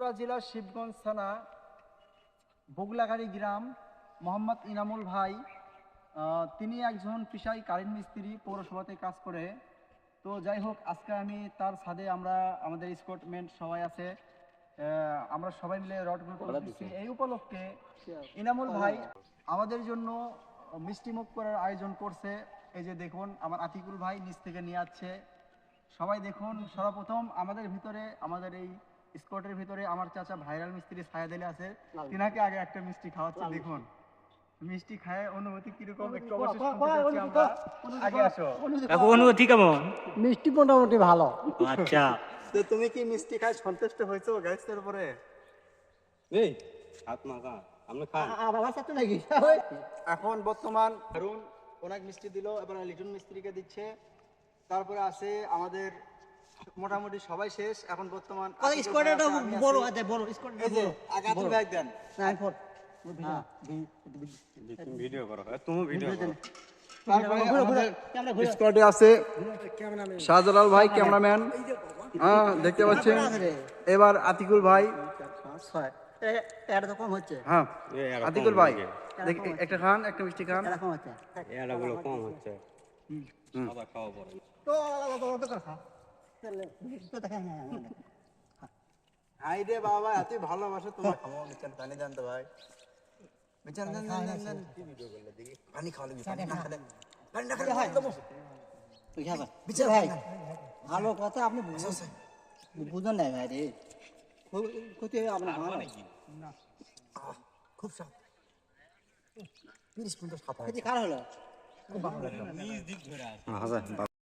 বগুড়া জেলার শিবগঞ্জ থানা বগলাগাড়ি গ্রাম মোহাম্মদ ইনামুল ভাই, তিনি একজন পেশায় কারেন্ট মিস্ত্রি, পৌরসভাতে কাজ করে। তো যাই হোক, আজকে আমি তার ছাদে, আমরা আমাদের স্কটমেন্ট সবাই আছে, আমরা সবাই মিলে রডগুলো করতেছি। এই উপলক্ষে ইনামুল ভাই আমাদের জন্য মিষ্টি মুখ করার আয়োজন করছে। এই যে দেখুন, আমার আতিকুল ভাই নিচ থেকে নিয়ে আসছে। সবাই দেখুন, সর্বপ্রথম আমাদের ভিতরে, আমাদের এই স্কটের ভিতরে আমার চাচা ভাইরাল মিস্ত্রি ছায়াদেলে আছে, তিনাকে আগে একটা মিষ্টি খাওয়াচ্ছে। দেখুন মিষ্টি খায় অনুভূতি কিরকম একটু অবশ্যই শুনতে চাচ্ছি আমরা। আগে আসো। কাকু অনুভূতি কেমন? মিষ্টি মোটামুটি ভালো। আচ্ছা, তো তুমি কি মিষ্টি খায় সন্তুষ্ট হয়েছো গ্যাসের উপরে? এই হাত মাখা আমরা খাই। আমার সাথে নাকি এখন বর্তমান হারুন অনেক মিষ্টি দিল, এবার লিটন মিস্ত্রিকে দিচ্ছে। তারপরে আছে আমাদের মোটামুটি সবাই শেষ। এখন বর্তমান স্কোয়াডটা বড় আছে, বড় স্কোয়াড। এই যে আগে তুমি ব্যাগ দেন। নাই ফোর ভিডিও করো, তুমি ভিডিও করো। তারপরে আমাদের স্কোয়াডে আছে শাহজালাল ভাই ক্যামেরাম্যান, হ্যাঁ দেখতে পাচ্ছেন। এবার আতিকুল ভাই, এটা তো কম হচ্ছে, হ্যাঁ আতিকুল ভাই একটা খান, একটা মিষ্টি খান। এটা কম হচ্ছে। এটা গুলো কম হচ্ছে, সাদা খাওয়া পড়ে। তো তো কথা তাহলে তো দেখেন না। হাই রে বাবা, এত ভালোবাসো তোমার। খামো মিচান, পানি দেন তো ভাই। মিচান দেন দেন দেন। কি ভিডিও করলে দেখি? পানি খাওয়ালে পানি না খেলে, পানি না খেলে হয় দেবো। তুই খাবা বিচার ভাই, ভালো কথা আপনি বুঝেন না ভাই রে। কত আপনার ভালো না খুব সাপ 30 মিনিট সাপ খারাপ হলো। হ্যাঁ